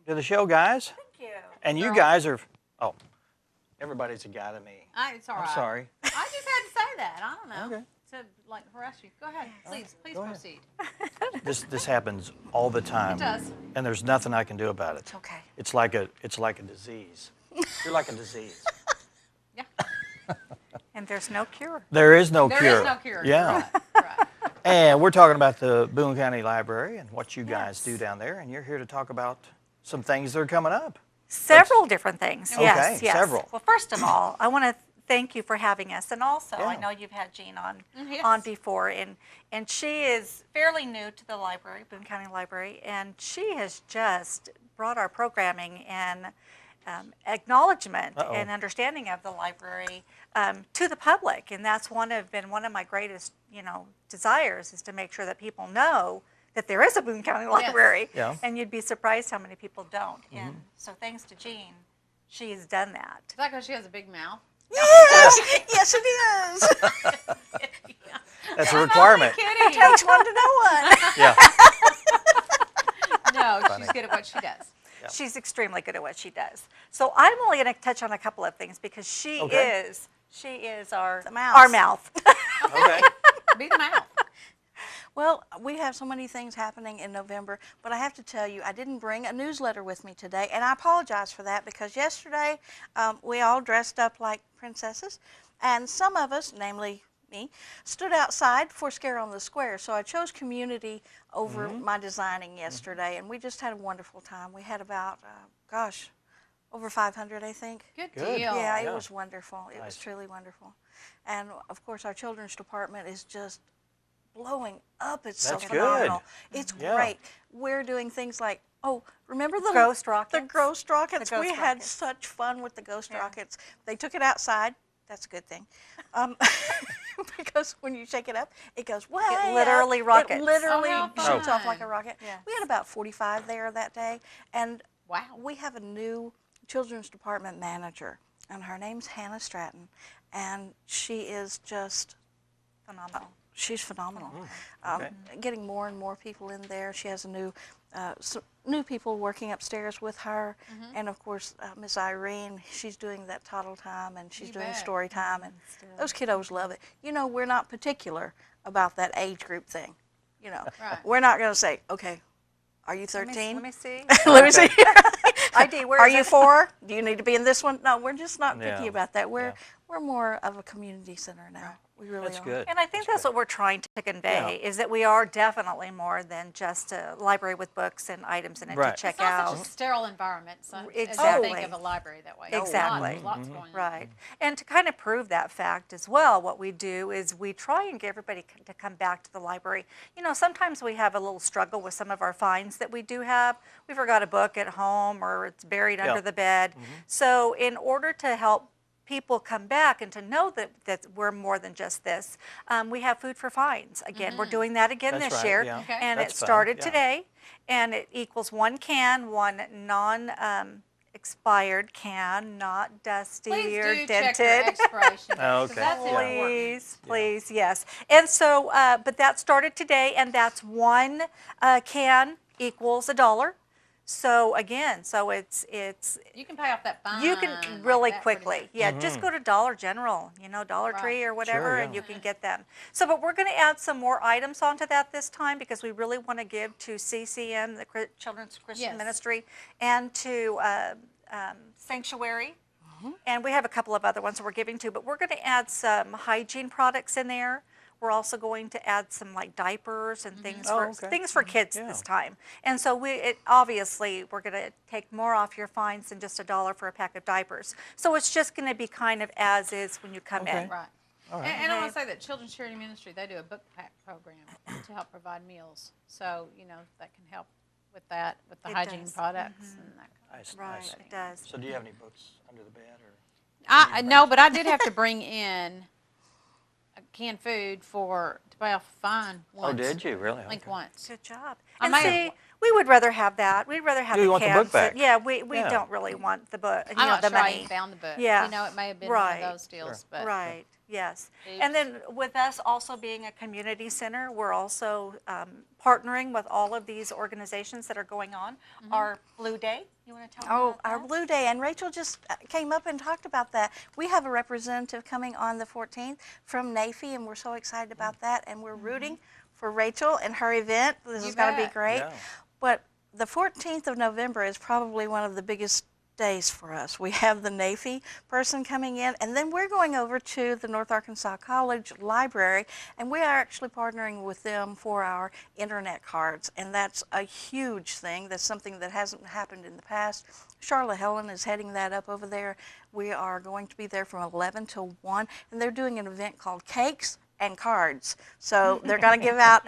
to the show, guys. Thank you. And you guys are, oh, everybody's a guy to me. It's all right. I'm sorry. I just had to say that. I don't know. Okay. To like harass you. Go ahead. Please Go ahead. proceed. This happens all the time. It does. And there's nothing I can do about it. It's okay. It's like a disease. You're like a disease. Yeah. And there's no cure. There is no There cure. is no cure. Yeah. Right. And we're talking about the Boone County Library and what you guys Yes. do down there, and you're here to talk about some things that are coming up. Several different things. Okay, Yes, yes. several. Well, first of all, I want to thank you for having us, and also I Yeah. know you've had Jean on Yes. on before, and she is fairly new to the library, Boone County Library, and she has just brought our programming and acknowledgement and understanding of the library to the public, and that's been one of my greatest desires, is to make sure that people know that there is a Boone County Library. Yeah. And you'd be surprised how many people don't. And so thanks to Jean, she has done that. Is that because she has a big mouth? Yes, yes it is. That's a requirement. It takes one to know one. Yeah. No, she's good at what she does. Yeah. She's extremely good at what she does. So I'm only going to touch on a couple of things because she is our mouth. Okay. Be the mouth. Well, we have so many things happening in November, but I have to tell you, I didn't bring a newsletter with me today, and I apologize for that because yesterday we all dressed up like princesses, and some of us, namely me, stood outside for Scare on the Square. So I chose community over my designing yesterday, and we just had a wonderful time. We had about, over 500, I think. Good Good. deal. Yeah, Yeah. it was wonderful. It was truly wonderful. And of course, our children's department is just blowing up. It's so That's good. phenomenal. It's Yeah. great. We're doing things like, remember the Ghost rockets? The ghost rockets. The ghost We had rockets. such fun with the ghost rockets. They took it outside. That's a good thing. Because when you shake it up, it goes way It literally up. rockets. It literally Oh, how shoots off like a fun. rocket. Yeah. We had about 45 there that day. And Wow. we have a new children's department manager, and her name's Hannah Stratton, and she is just Phenomenal. she's phenomenal. Okay. Getting more and more people in there. She has a new people working upstairs with her, and of course Miss Irene. She's doing that toddle time, and she's You doing bet. story time, and those kiddos love it. We're not particular about that age group thing. Right. We're not going to say, okay, are you 13? Let me see. Let me see. ID, where Are is you it? 4? Do you need to be in this one? No, we're just not picky Yeah. about that. We're more of a community center now. We really That's are. good. And I think that's what we're trying to convey, is that we are definitely more than just a library with books and items in it Right. to check It's not out. such a sterile environment. So as you Exactly. think of a library that way. Exactly. Lots going on. Right. And to kind of prove that fact as well, what we do is we try and get everybody to come back to the library. Sometimes we have a little struggle with some of our finds that we do have. We forgot a book at home, or it's buried under the bed. So in order to help people come back and to know that we're more than just this, we have food for finds. Again, we're doing that again That's this right, year. yeah. Okay. And That's it fun, started yeah. today, and it equals one can, one expired can, not dusty Please or do dented. check your expiration date, Oh, 'cause okay. that's important. Please, yes. And so, but that started today, and that's one can equals $1. So again, it's You can pay off that fine. you can like really that pretty quickly, much. yeah, just go to Dollar General, Dollar Tree or whatever, Sure, and yeah. you can get them. So, but we're going to add some more items onto that this time because we really want to give to CCM, the Children's Christian Yes. Ministry, and to Sanctuary. And we have a couple of other ones that we're giving to, but we're going to add some hygiene products in there. We're also going to add some like diapers and things for kids this time. And so obviously we're going to take more off your fines than just $1 for a pack of diapers. So it's just going to be kind of as is when you come in. Right. All right. And I want to say that Children's Charity Ministry, they do a book pack program to help provide meals. So, that can help with that, with the It hygiene does. products and that kind Nice, Right, nice. it does. So do you have any books under the bed, or? No, but I did have to bring in canned food to pay off a fine once. Oh, did you really? I think Okay. once. Good job. I And may see, have- We would rather have that. We'd rather have You the want the cans. book back. Yeah, we Yeah. don't really want the book, I'm not the sure I money. even found the book. Yeah. You know, it may have been Right. one of those deals, but Right, yes. Oops. And then with us also being a community center, we're also partnering with all of these organizations that are going on. Our Blue Day, you want to tell them Oh, about our that? Blue Day, and Rachel just came up and talked about that. We have a representative coming on the 14th from NAFI, and we're so excited about that, and we're rooting for Rachel and her event. This You is going to be bet. great. Yeah. But the 14th of November is probably one of the biggest days for us. We have the NAFI person coming in, and then we're going over to the North Arkansas College Library, and we are actually partnering with them for our internet cards, and that's a huge thing. That's something that hasn't happened in the past. Charlotte Helen is heading that up over there. We are going to be there from 11 till 1, and they're doing an event called Cakes and Cards. So they're going to give out,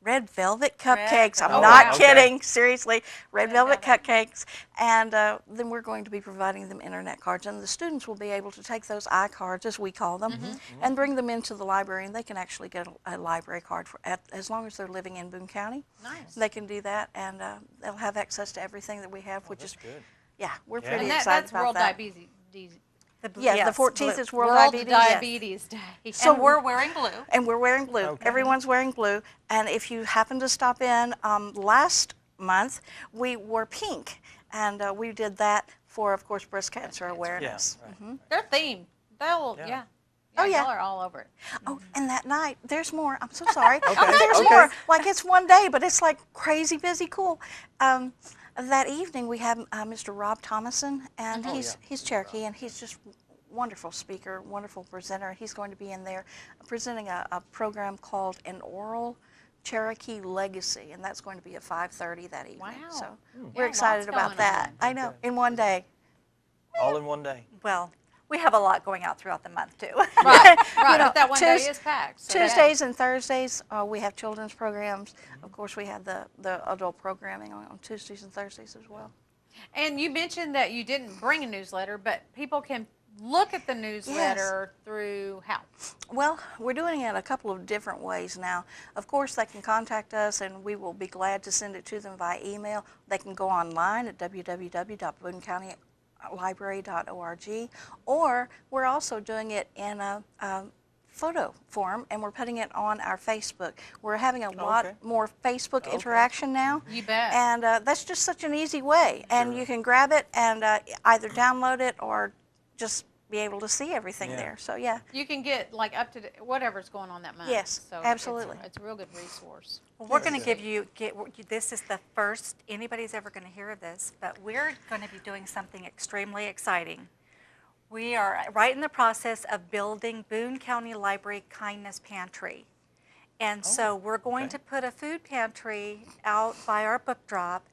red velvet cupcakes. I'm velvet. not Oh, wow. kidding. Seriously, red velvet velvet. cupcakes. And then we're going to be providing them internet cards. And the students will be able to take those iCards, as we call them, and bring them into the library. And they can actually get a library card as long as they're living in Boone County. nice. They can do that, and they'll have access to everything that we have, which That's is, good. yeah, we're Yeah. pretty And excited that's about World that. Diabetes Yes, the 14th blue. is World World Diabetes. Yes. Diabetes Day. So And we're wearing blue. And we're wearing blue. Okay. Everyone's wearing blue. And if you happen to stop in last month, we wore pink. And we did that for, of course, breast cancer Yeah, awareness. right. Their theme. They'll, Yeah. yeah. Oh, yeah. Y'all are all over it. Oh, and that night, there's more. I'm so sorry. Okay, There's okay. more. Like, it's one day, but it's like crazy busy cool. That evening, we have Mr. Rob Thomason, and Oh, he's yeah. Cherokee, and he's just wonderful speaker, wonderful presenter. He's going to be in there presenting a program called An Oral Cherokee Legacy, and that's going to be at 5:30 that evening. Wow. So Yeah, we're excited lots about going that. on. I know, in one day. All in one day. Well, we have a lot going out throughout the month, too. Right, right. know, But that one day Tues- is packed. So yeah. Tuesdays and Thursdays, we have children's programs. Of course, we have the adult programming on Tuesdays and Thursdays as well. And you mentioned that you didn't bring a newsletter, but people can look at the newsletter through how? Well, we're doing it a couple of different ways now. Of course, they can contact us, and we will be glad to send it to them via email. They can go online at www.booncountylibrary.org, or we're also doing it in a photo form, and we're putting it on our Facebook. We're having a lot Okay. more Facebook interaction now. You bet. And that's just such an easy way. And Sure. you can grab it and either download it or just be able to see everything Yeah. there. So, yeah. You can get like up to whatever's going on that month. Yes, So absolutely. It's a real good resource. Well, we're going to this is the first anybody's ever going to hear of this, but we're going to be doing something extremely exciting. We are right in the process of building Boone County Library Kindness Pantry. And so we're going okay. to put a food pantry out by our book drop,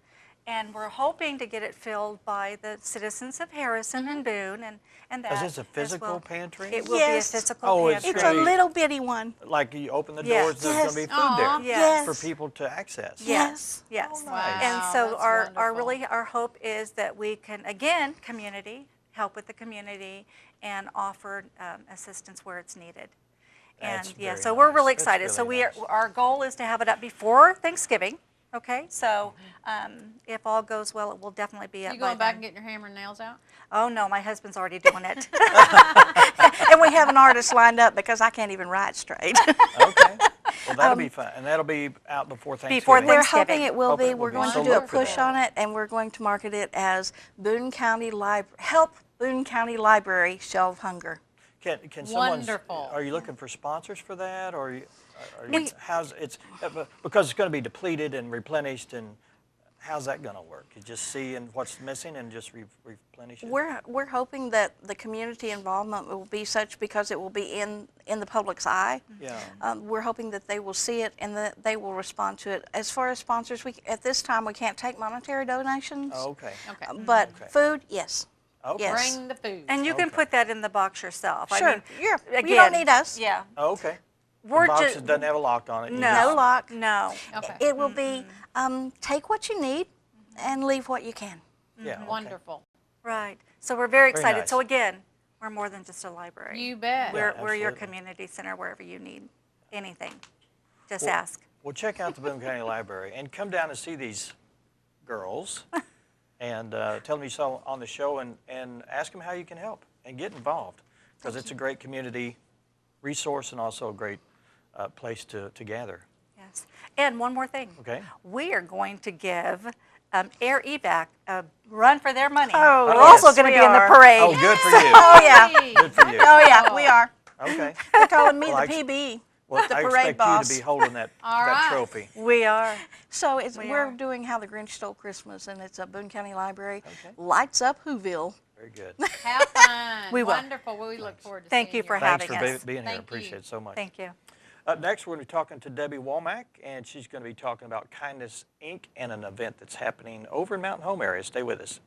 and we're hoping to get it filled by the citizens of Harrison and Boone and that Is this a as physical well. pantry? It will Yes. be a physical Oh, it's pantry. It's a Great. little bitty one. Like you open the Yes. doors, there's going to be Yes. food Aw. there Yes. for people to access. Yes, yes. Oh, nice. Wow. And so that's our wonderful. our hope is that we can, again, community, help with the community and offer assistance where it's needed. That's And yeah, very so we're really nice. That's excited. So really nice. our goal is to have it up before Thanksgiving. Okay, so if all goes well, it will definitely be up You by going back then. and getting your hammer and nails out? Oh no, my husband's already doing it. And we have an artist lined up because I can't even write straight. Okay. Well, that'll be fun. And that'll be out before Thanksgiving. Before We're Thanksgiving. hoping it will Hoping be. it will We're be. going So to do a look for push that. on it, and we're going to market it as Boone County Library. Help Boone County Library shelve hunger. Can someone? Wonderful. Are you looking for sponsors for that, or how's it's because it's going to be depleted and replenished, and how's that going to work? You just see and what's missing and just replenish it. We're hoping that the community involvement will be such because it will be in the public's eye. Yeah. We're hoping that they will see it and that they will respond to it. As far as sponsors, at this time we can't take monetary donations. Oh, okay. Okay. But Okay. food, yes. Okay. Yes. Bring the food. And you can Okay. put that in the box yourself. Sure. I mean, Yeah. again, You don't need us. Yeah. Oh, okay. We're the box just doesn't have a lock on it. You no just- No lock. No. Okay. It will be take what you need and leave what you can. Yeah. okay. Wonderful. Right. So we're very excited. nice. So again, we're more than just a library. You bet. We're your absolutely. community center wherever you need anything. Just ask. Well, check out the Boone County Library and come down and see these girls and tell them you saw on the show and ask them how you can help and get involved because it's a great community resource and also a great place to gather. Yes. And one more thing. Okay. We are going to give Air Evac a run for their money. Oh, We're yes, also going to we be in the are. parade. Oh, good for you. Oh, yeah. Good for you. Oh, yeah, we are. Okay. They're calling me Well, the PB. Well, The I parade expect boss. you to be holding that, All that right. trophy. We are. So We we're are. doing How the Grinch Stole Christmas, and it's a Boone County Library. Okay. Lights up Whoville. Very good. Have fun. We will. Wonderful. We look forward to Thank seeing you for your- Thanks having for us. being here. Thank you. Appreciate it so much. Thank you. Up next, we're going to be talking to Debbie Womack, and she's going to be talking about Kindness Inc. and an event that's happening over in Mountain Home area. Stay with us.